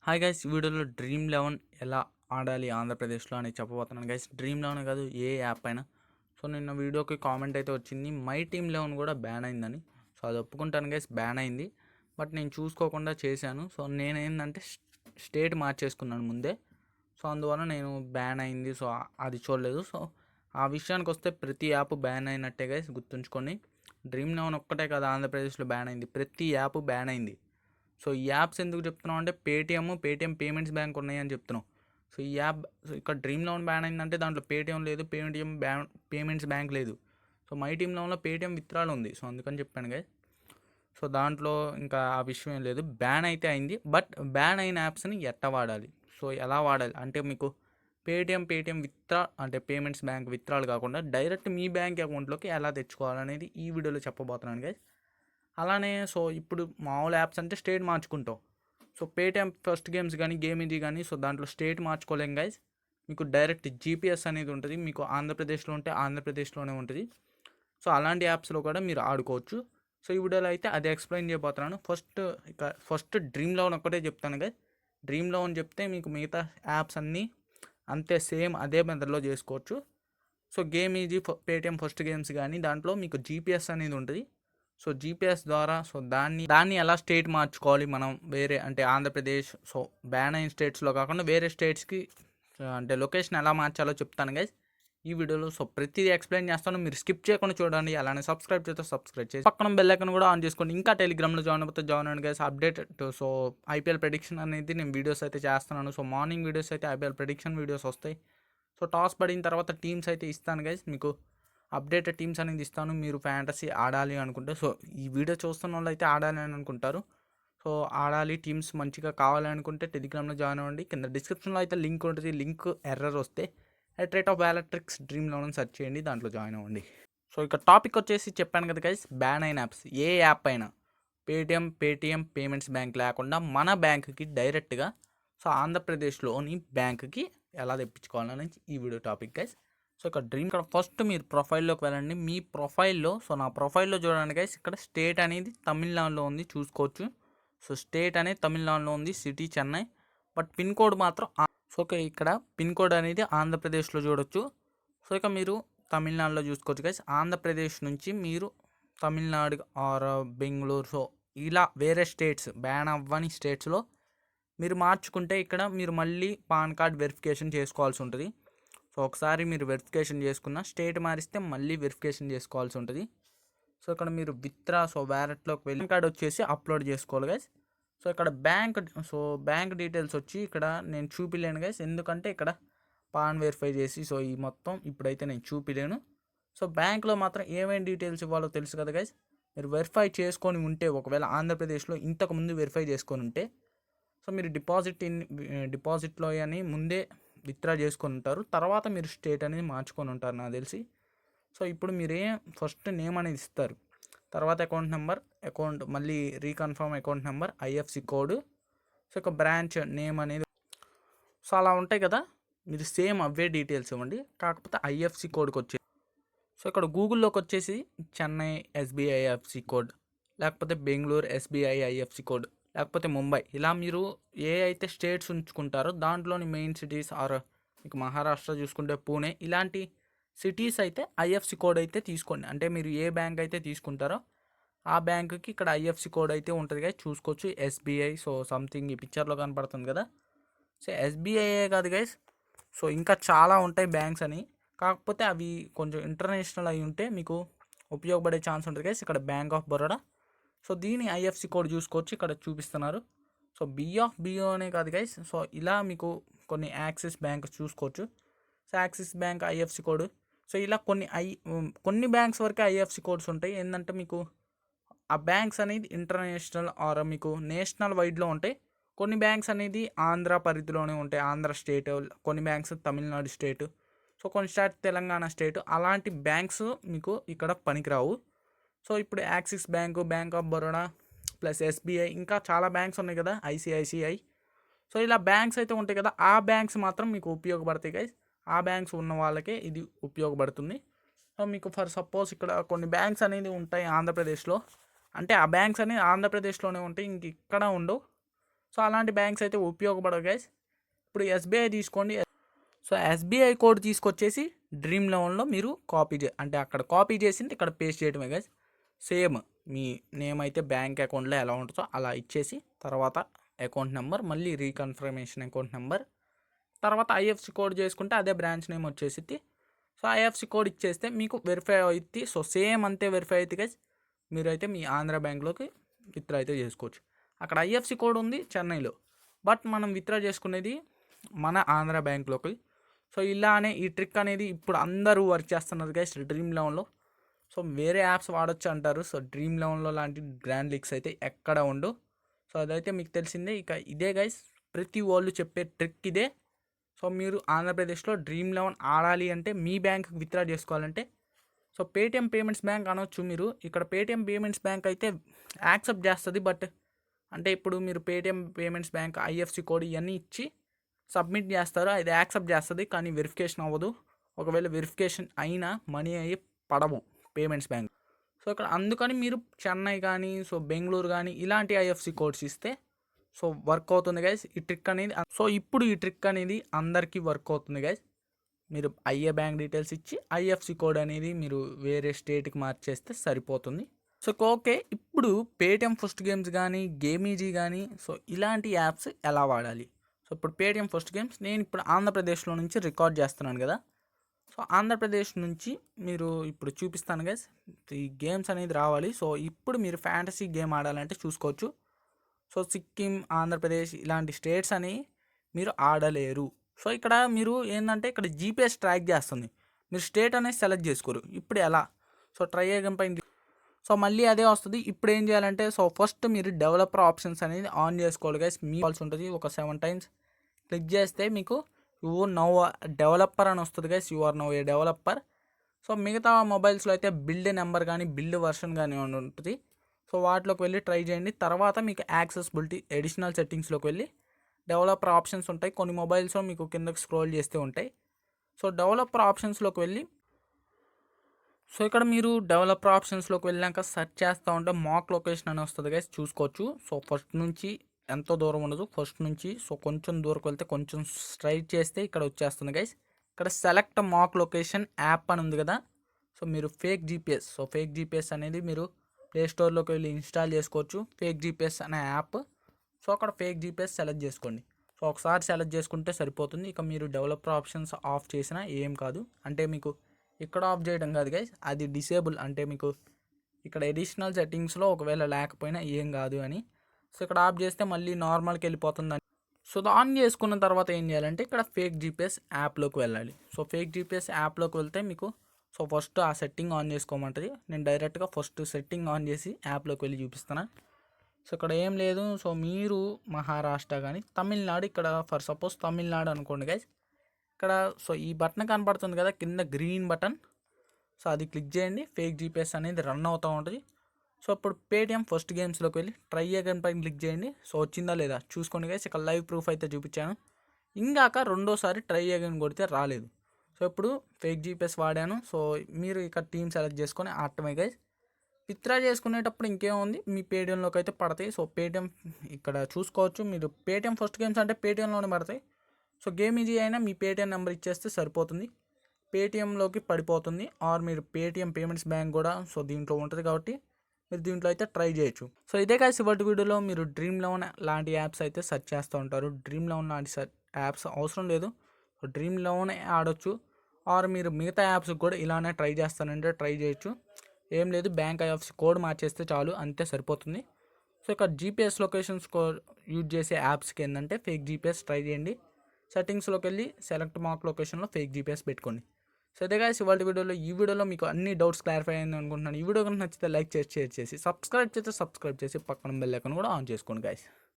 Hi guys, ఈ వీడియోలో డ్రీమ్11 ఎలా ఆడాలి ఆంధ్రప్రదేశ్లో అని చెప్పబోతున్నాను గైస్. డ్రీమ్11 కాదు, ఏ యాప్ అయినా. సో నిన్న వీడియోకి కామెంట్ అయితే వచ్చింది, మై టీమ్11 కూడా బ్యాన్ అయిందని. సో అది ఒప్పుకుంటాను గైస్, బ్యాన్ అయింది. బట్ నేను చూసుకోకుండా చేశాను. సో నేనేంటంటే స్టేట్ మార్చేసుకున్నాను ముందే. సో అందువల్ల నేను బ్యాన్ అయింది. సో అది చూడలేదు. సో ఆ విషయానికి వస్తే ప్రతి యాప్ బ్యాన్ అయినట్టే గైస్, గుర్తుంచుకొని. డ్రీమ్11 ఒక్కటే కదా ఆంధ్రప్రదేశ్లో బ్యాన్ అయింది, ప్రతి యాప్ బ్యాన్ అయింది. సో ఈ యాప్స్ ఎందుకు చెప్తున్నాం అంటే పేటీఎం పేమెంట్స్ బ్యాంక్ ఉన్నాయని చెప్తున్నాం. సో ఈ యాప్ ఇక్కడ డ్రీమ్11 బ్యాన్ అయిందంటే దాంట్లో పేటీఎం లేదు, పేమెంట్స్ బ్యాంక్ లేదు. సో మై టీమ్11లో పేటీఎం విత్డ్రాల్ ఉంది. సో అందుకని చెప్పాను గైస్. సో దాంట్లో ఇంకా ఆ విషయం ఏం లేదు, బ్యాన్ అయితే అయింది. బట్ బ్యాన్ అయిన యాప్స్ని ఎట్లా వాడాలి, సో ఎలా వాడాలి అంటే మీకు పేటీఎం విత్డ్రా అంటే పేమెంట్స్ బ్యాంక్ విత్డ్రాల్ కాకుండా డైరెక్ట్ మీ బ్యాంక్ అకౌంట్లోకి ఎలా తెచ్చుకోవాలనేది ఈ వీడియోలో చెప్పబోతున్నాను గైస్. అలానే సో ఇప్పుడు మామూలు యాప్స్ అంటే స్టేట్ మార్చుకుంటాం. సో పేటీఎం ఫస్ట్ గేమ్స్ కానీ గేమిజీ కానీ సో దాంట్లో స్టేట్ మార్చుకోలేం గైస్. మీకు డైరెక్ట్ జీపీఎస్ అనేది ఉంటుంది. మీకు ఆంధ్రప్రదేశ్లో ఉంటే ఆంధ్రప్రదేశ్లోనే ఉంటుంది. సో అలాంటి యాప్స్లో కూడా మీరు ఆడుకోవచ్చు. సో ఈ వీడియోలో అయితే అదే ఎక్స్ప్లెయిన్ చేయబోతున్నాను. ఫస్ట్ డ్రీమ్11 ఒక్కటే చెప్తాను గైస్. డ్రీమ్11 చెప్తే మీకు మిగతా యాప్స్ అన్నీ అంతే సేమ్ అదే మెథడ్లో చేసుకోవచ్చు. సో గేమిజీ పేటీఎం ఫస్ట్ గేమ్స్ కానీ దాంట్లో మీకు జీపీఎస్ అనేది ఉంటుంది. సో జీపీఎస్ ద్వారా సో దాన్ని ఎలా స్టేట్ మార్చుకోవాలి మనం వేరే అంటే ఆంధ్రప్రదేశ్ సో బ్యాన్ అయిన స్టేట్స్లో కాకుండా వేరే స్టేట్స్కి అంటే లొకేషన్ ఎలా మార్చాలో చెప్తాను గైస్ ఈ వీడియోలో. సో ప్రతిదీ ఎక్స్ప్లెయిన్ చేస్తాను, మీరు స్కిప్ చేయకుండా చూడండి. అలానే సబ్స్క్రైబ్ చేసి పక్కన బెల్ ఐకాన్ కూడా ఆన్ చేసుకోండి. ఇంకా టెలిగ్రామ్లో జాయిన్ అవ్వండి guys. Update so IPL prediction అనేది నేను వీడియోస్ అయితే చేస్తున్నాను. సో మార్నింగ్ వీడియోస్ అయితే ఐపీఎల్ ప్రెడిక్షన్ వీడియోస్ వస్తాయి. సో టాస్ పడిన తర్వాత టీమ్స్ అయితే ఇస్తాను గైస్, మీకు అప్డేటెడ్ టీమ్స్ అనేది ఇస్తాను. మీరు ఫ్యాంటసీ ఆడాలి అనుకుంటే సో ఈ వీడియో చూస్తున్న వాళ్ళు అయితే ఆడాలి అని అనుకుంటారు. సో ఆడాలి టీమ్స్ మంచిగా కావాలి అనుకుంటే టెలిగ్రామ్లో జాయిన్ అవ్వండి. కింద డిస్క్రిప్షన్లో అయితే లింక్ ఉంటుంది. లింక్ ఎర్రర్ వస్తే xRrPtUiFsB డ్రీమ్11 సెర్చ్ చేయండి, దాంట్లో జాయిన్ అవ్వండి. సో ఇక టాపిక్ వచ్చేసి చెప్పాను కదా గైస్, బ్యాన్ అయిన యాప్స్ ఏ యాప్ అయినా పేటీఎం పేమెంట్స్ బ్యాంక్ లేకుండా మన బ్యాంక్కి డైరెక్ట్గా సో ఆంధ్రప్రదేశ్లోని బ్యాంక్కి ఎలా తెప్పించుకోవాలని ఈ వీడియో టాపిక్ గైస్. సో ఇక్కడ ఇక్కడ ఫస్ట్ మీరు ప్రొఫైల్లోకి వెళ్ళండి. మీ ప్రొఫైల్లో సో నా ప్రొఫైల్లో చూడండి గైస్, ఇక్కడ స్టేట్ అనేది తమిళనాడులో ఉంది, చూసుకోవచ్చు. సో స్టేట్ అనేది తమిళనాడులో ఉంది, city Chennai. But pin code మాత్రం సో ఇక్కడ పిన్ కోడ్ అనేది ఆంధ్రప్రదేశ్లో చూడొచ్చు. సో ఇక మీరు తమిళనాడులో చూసుకోవచ్చు గైస్. ఆంధ్రప్రదేశ్ నుంచి మీరు తమిళనాడు ఆర్ బెంగళూరు సో ఇలా వేరే స్టేట్స్ బ్యాన్ అవ్వని స్టేట్స్లో మీరు మార్చుకుంటే ఇక్కడ మీరు మళ్ళీ పాన్ కార్డ్ వెరిఫికేషన్ చేసుకోవాల్సి ఉంటుంది. సో ఒకసారి మీరు వెరిఫికేషన్ చేసుకున్న స్టేట్ మారిస్తే మళ్ళీ వెరిఫికేషన్ చేసుకోవాల్సి ఉంటుంది. సో ఇక్కడ మీరు విత్డ్రా సో వ్యాలెట్లోకి వెళ్ళి కార్డ్ వచ్చేసి అప్లోడ్ చేసుకోవాలి గైస్. సో ఇక్కడ బ్యాంక్ డీటెయిల్స్ వచ్చి ఇక్కడ నేను చూపిలేను గైస్, ఎందుకంటే ఇక్కడ పాన్ వెరిఫై చేసి సో ఈ మొత్తం ఇప్పుడైతే నేను చూపిలేను. సో బ్యాంక్లో మాత్రం ఏమేమి డీటెయిల్స్ ఇవ్వాలో తెలుసు కదా గైస్. మీరు వెరిఫై చేసుకొని ఉంటే ఒకవేళ ఆంధ్రప్రదేశ్లో ఇంతకుముందు వెరిఫై చేసుకొని ఉంటే సో మీరు డిపాజిట్లో అని ముందే విత్డ్రా చేసుకొని ఉంటారు. తర్వాత మీరు స్టేట్ అనేది మార్చుకొని ఉంటారు నాకు తెలిసి. సో ఇప్పుడు మీరే ఫస్ట్ నేమ్ అనేది ఇస్తారు, తర్వాత అకౌంట్ మళ్ళీ reconfirm account number, IFC code, so ఒక బ్రాంచ్ నేమ్ అనేది సో అలా ఉంటాయి కదా. మీరు సేమ్ అవే డీటెయిల్స్ ఇవ్వండి, కాకపోతే ఐఎఫ్సి కోడ్కి వచ్చేసి సో ఇక్కడ గూగుల్లోకి వచ్చేసి చెన్నై ఎస్బీఐ ఐఎఫ్సి కోడ్, లేకపోతే బెంగళూరు ఎస్బీఐ ఐఎఫ్సి కోడ్, లేకపోతే ముంబై, ఇలా మీరు ఏ అయితే స్టేట్స్ ఉంచుకుంటారో దాంట్లోని మెయిన్ సిటీస్ ఆర్ మీకు మహారాష్ట్ర చూసుకుంటే పూణే, ఇలాంటి సిటీస్ అయితే ఐఎఫ్సి కోడ్ అయితే తీసుకోండి. అంటే మీరు ఏ బ్యాంక్ అయితే తీసుకుంటారో ఆ బ్యాంకుకి ఇక్కడ ఐఎఫ్సి కోడ్ అయితే ఉంటుంది గైస్, చూసుకోవచ్చు. ఎస్బీఐ సో సంథింగ్ ఈ పిక్చర్లో కనపడుతుంది కదా. సో ఎస్బీఐఏ కాదు గైస్, సో ఇంకా చాలా ఉంటాయి బ్యాంక్స్ అని, కాకపోతే అవి కొంచెం ఇంటర్నేషనల్ అయి ఉంటే మీకు ఉపయోగపడే ఛాన్స్ ఉంటుంది గైస్. ఇక్కడ బ్యాంక్ ఆఫ్ బరోడా సో దీని ఐఎఫ్సి కోడ్ చూసుకోవచ్చు, ఇక్కడ చూపిస్తున్నారు. సో బిఓ అనే కాదు గైస్, సో ఇలా మీకు కొన్ని యాక్సిస్ బ్యాంక్ చూసుకోవచ్చు. So axis bank IFC code, so ఇలా కొన్ని బ్యాంక్స్ వరకే ఐఎఫ్సి కోడ్స్ ఉంటాయి. ఏంటంటే మీకు ఆ బ్యాంక్స్ అనేది ఇంటర్నేషనల్ ఆర్ మీకు నేషనల్ వైడ్లో ఉంటాయి. కొన్ని బ్యాంక్స్ అనేది ఆంధ్ర పరిధిలోనే ఉంటాయి, ఆంధ్ర స్టేట్. కొన్ని బ్యాంక్స్ తమిళనాడు స్టేట్, సో కొన్ని స్టేట్ తెలంగాణ స్టేట్. అలాంటి బ్యాంక్స్ మీకు ఇక్కడ పనికిరావు. సో ఇప్పుడు axis bank, bank of Baroda plus SBI, ఇంకా చాలా బ్యాంక్స్ ఉన్నాయి కదా, ఐసిఐసిఐ. సో ఇలా బ్యాంక్స్ అయితే ఉంటాయి కదా, ఆ బ్యాంక్స్ మాత్రం మీకు ఉపయోగపడతాయి గైస్. ఆ బ్యాంక్స్ ఉన్న వాళ్ళకే ఇది ఉపయోగపడుతుంది. సో మీకు ఫర్ సపోజ్ ఇక్కడ కొన్ని బ్యాంక్స్ అనేది ఉంటాయి ఆంధ్రప్రదేశ్లో, అంటే ఆ బ్యాంక్స్ అనేది ఆంధ్రప్రదేశ్లోనే ఉంటాయి, ఇంక ఇక్కడ ఉండవు. సో అలాంటి బ్యాంక్స్ అయితే ఉపయోగపడవు గైస్. ఇప్పుడు ఎస్బీఐ తీసుకోండి. సో ఎస్బీఐ కోడ్ తీసుకొచ్చేసి Dream11లో మీరు అంటే అక్కడ కాపీ చేసింది ఇక్కడ పేస్ట్ చేయడమే గైస్. సేమ్ మీ నేమ్ అయితే బ్యాంక్ అకౌంట్లో ఎలా ఉంటుందో అలా ఇచ్చేసి తర్వాత అకౌంట్ నెంబర్, మళ్ళీ రీకన్ఫర్మేషన్ అకౌంట్ నెంబర్, తర్వాత ఐఎఫ్సి కోడ్ చేసుకుంటే అదే బ్రాంచ్ నేమ్ వచ్చేసి. సో ఐఎఫ్సి కోడ్ ఇచ్చేస్తే మీకు వెరిఫై అవుతుంది. సో సేమ్ అంతే వెరిఫై అవుతుంది గైస్. మీరైతే మీ ఆంధ్ర బ్యాంక్లోకి విత్డ్రా అయితే చేసుకోవచ్చు. అక్కడ ఐఎఫ్సి కోడ్ ఉంది చెన్నైలో, బట్ మనం విత్డ్రా చేసుకునేది మన ఆంధ్ర బ్యాంక్లోకి. సో ఇలానే ఈ ట్రిక్ అనేది ఇప్పుడు అందరూ వర్క్ చేస్తున్నారు గైస్ Dream11లో. సో వేరే యాప్స్ వాడచ్చు అంటారు. సో Dream11లో లాంటి గ్రాండ్ లీక్స్ అయితే ఎక్కడ ఉండవు. సో అదైతే మీకు తెలిసిందే. ఇక ఇదే గైస్ ప్రతి వాళ్ళు చెప్పే ట్రిక్ ఇదే. సో మీరు ఆంధ్రప్రదేశ్లో Dream11 ఆడాలి అంటే మీ బ్యాంక్కి విత్డ్రా చేసుకోవాలంటే సో పేటిఎం పేమెంట్స్ బ్యాంక్ అనొచ్చు మీరు. ఇక్కడ పేటిఎం పేమెంట్స్ బ్యాంక్ అయితే యాక్సెప్ట్ చేస్తుంది. బట్ అంటే ఇప్పుడు మీరు Paytm payments bank IFC code ఇవన్నీ ఇచ్చి సబ్మిట్ చేస్తారు, అది యాక్సెప్ట్ చేస్తుంది, కానీ వెరిఫికేషన్ అవ్వదు. ఒకవేళ వెరిఫికేషన్ అయినా మనీ అయ్యి పడవు పేమెంట్స్ బ్యాంక్. సో ఇక్కడ అందుకని మీరు చెన్నై కానీ సో బెంగళూరు కానీ ఇలాంటి ఐఎఫ్సి కోడ్స్ ఇస్తే సో వర్క్ అవుతుంది గైస్ ఈ ట్రిక్ అనేది. సో ఇప్పుడు ఈ ట్రిక్ అనేది అందరికీ వర్క్ అవుతుంది గైస్. మీరు ఐఏ బ్యాంక్ డీటెయిల్స్ ఇచ్చి ఐఎఫ్సి కోడ్ అనేది మీరు వేరే స్టేట్కి మార్చేస్తే సరిపోతుంది. సో ఓకే, ఇప్పుడు పేటిఎం ఫస్ట్ గేమ్స్ కానీ గేమీజీ కానీ సో ఇలాంటి యాప్స్ ఎలా వాడాలి. సో ఇప్పుడు పేటిఎం ఫస్ట్ గేమ్స్ నేను ఇప్పుడు ఆంధ్రప్రదేశ్లో నుంచి రికార్డ్ చేస్తున్నాను కదా. సో ఆంధ్రప్రదేశ్ నుంచి మీరు ఇప్పుడు చూపిస్తాను గైస్. ఈ గేమ్స్ అనేది రావాలి. సో ఇప్పుడు మీరు ఫ్యాంటసీ గేమ్ ఆడాలంటే చూసుకోవచ్చు. సో సిక్కిం, ఆంధ్రప్రదేశ్ ఇలాంటి స్టేట్స్ అని మీరు ఆడలేరు. సో ఇక్కడ మీరు ఏంటంటే ఇక్కడ జీపీఎస్ ట్రాక్ చేస్తుంది, మీరు స్టేట్ అనేది సెలెక్ట్ చేసుకోరు. ఇప్పుడు ఎలా? సో ట్రై అగైన్ పైన సో మళ్ళీ అదే వస్తుంది. ఇప్పుడు ఏం చేయాలంటే సో ఫస్ట్ మీరు డెవలపర్ ఆప్షన్స్ అనేది ఆన్ చేసుకోవాలి గైస్. మీ కాల్సి ఉంటుంది ఒక 7 times క్లిక్ చేస్తే మీకు యూ నౌ డెవలపర్ అని వస్తుంది guys. You are now a developer. So మిగతా మొబైల్స్లో అయితే బిల్డ్ నెంబర్ కానీ బిల్డ్ వర్షన్ కానీ ఉంటుంది. సో వాటిలోకి వెళ్ళి ట్రై చేయండి. తర్వాత మీకు యాక్సెసిబిలిటీ అడిషనల్ సెట్టింగ్స్లోకి వెళ్ళి డెవలపర్ ఆప్షన్స్ ఉంటాయి. కొన్ని మొబైల్స్లో మీకు కిందకి స్క్రోల్ చేస్తే ఉంటాయి. సో డెవలపర్ ఆప్షన్స్లోకి వెళ్ళి సో ఇక్కడ మీరు డెవలపర్ ఆప్షన్స్లోకి వెళ్ళాక సెర్చ్ చేస్తూ ఉంటే మాక్ లొకేషన్ అని వస్తుంది గైస్, చూసుకోవచ్చు. సో ఫస్ట్ నుంచి ఎంతో దూరం ఉండదు, ఫస్ట్ నుంచి సో కొంచెం దూరం వెళ్తే కొంచెం స్ట్రైట్ చేస్తే ఇక్కడ వచ్చేస్తుంది గైస్. ఇక్కడ సెలెక్ట్ మాక్ లొకేషన్ యాప్ అని ఉంది కదా. సో మీరు fake GPS, so fake GPS అనేది మీరు ప్లే స్టోర్లోకి వెళ్ళి ఇన్స్టాల్ చేసుకోవచ్చు, ఫేక్ జీపీఎస్ అనే యాప్. సో అక్కడ ఫేక్ జీపీఎస్ సెలెక్ట్ చేసుకోండి. సో ఒకసారి సెలెక్ట్ చేసుకుంటే సరిపోతుంది. ఇక మీరు డెవలపర్ ఆప్షన్స్ ఆఫ్ చేసినా ఏం కాదు. అంటే మీకు ఇక్కడ ఆఫ్ చేయడం కాదు గైస్, అది డిసేబుల్, అంటే మీకు ఇక్కడ అడిషనల్ సెట్టింగ్స్లో ఒకవేళ లేకపోయినా ఏం కాదు అని. సో ఇక్కడ ఆఫ్ చేస్తే మళ్ళీ నార్మల్కి వెళ్ళిపోతుందని. సో ఆన్ చేసుకున్న తర్వాత ఏం చేయాలంటే ఇక్కడ ఫేక్ జీపీఎస్ యాప్లోకి వెళ్ళాలి. సో ఫేక్ జీపీఎస్ యాప్లోకి వెళ్తే మీకు సో ఫస్ట్ ఆ సెట్టింగ్ ఆన్ చేసుకోమంటుంది. నేను డైరెక్ట్గా ఫస్ట్ సెట్టింగ్ ఆన్ చేసి యాప్లోకి వెళ్ళి చూపిస్తాను. సో ఇక్కడ ఏం లేదు. సో మీరు మహారాష్ట్ర కానీ తమిళనాడు, ఇక్కడ ఫర్ సపోజ్ తమిళనాడు అనుకోండి గైస్. ఇక్కడ సో ఈ బటన్ కనపడుతుంది కదా కింద గ్రీన్ బటన్, సో అది క్లిక్ చేయండి. ఫేక్ జీపీఎస్ అనేది రన్ అవుతూ ఉంటుంది. సో ఇప్పుడు పేటిఎం ఫస్ట్ గేమ్స్లోకి వెళ్ళి ట్రై అగైన్ పైన క్లిక్ చేయండి. సో వచ్చిందా లేదా చూసుకోండి గైస్. ఇక్కడ లైవ్ ప్రూఫ్ అయితే చూపించాను. ఇంకాక రెండోసారి ట్రై అగైన్ కొడితే రాలేదు. సో ఇప్పుడు ఫేక్ జీపీఎస్ వాడాను. సో మీరు ఇక్కడ టీమ్ సెలెక్ట్ చేసుకొని ఆడటమే గైస్. విత్డ్రా చేసుకునేటప్పుడు ఇంకేముంది, మీ పేటిఎంలోకి అయితే పడతాయి. సో పేటిఎం ఇక్కడ చూసుకోవచ్చు. మీరు పేటిఎం ఫస్ట్ గేమ్స్ అంటే పేటిఎంలోనే పడతాయి. సో గేమీజీ అయినా మీ పేటిఎం నెంబర్ ఇచ్చేస్తే సరిపోతుంది, పేటిఎంలోకి పడిపోతుంది. ఆర్ మీరు పేటిఎం పేమెంట్స్ బ్యాంక్ కూడా సో దీంట్లో ఉంటుంది కాబట్టి మీరు దీంట్లో అయితే ట్రై చేయొచ్చు. సో ఇదే కాదు ఇవాటి వీడియోలో మీరు Dream11 లాంటి యాప్స్ అయితే సెర్చ్ చేస్తూ ఉంటారు. Dream11 లాంటి యాప్స్ అవసరం లేదు, సో Dream11 ఆడొచ్చు. ఆర్ మీరు మిగతా యాప్స్ కూడా ఇలానే ట్రై చేస్తానంటే ట్రై చేయొచ్చు. ఏం లేదు, బ్యాంక్ ఐఎఫ్సి కోడ్ మార్చేస్తే చాలు, అంతే సరిపోతుంది. సో ఇక్కడ జీపీఎస్ లొకేషన్స్ యూజ్ చేసే యాప్స్కి ఏంటంటే ఫేక్ జీపీఎస్ ట్రై చేయండి. సెట్టింగ్స్లోకి వెళ్ళి సెలెక్ట్ మాక్ లొకేషన్లో ఫేక్ జీపీఎస్ పెట్టుకోండి. సో ఇదే గాయ్స్ ఇవాళ వీడియోలో. ఈ వీడియోలో మీకు అన్ని డౌట్స్ క్లారిఫై అయింది అనుకుంటున్నాను. ఈ వీడియో కనుక నచ్చితే లైక్ చేసి షేర్ చేసి సబ్స్క్రైబ్ చేసి పక్కన బెల్ ఐకాన్ కూడా ఆన్ చేసుకోండి గాయ్స్.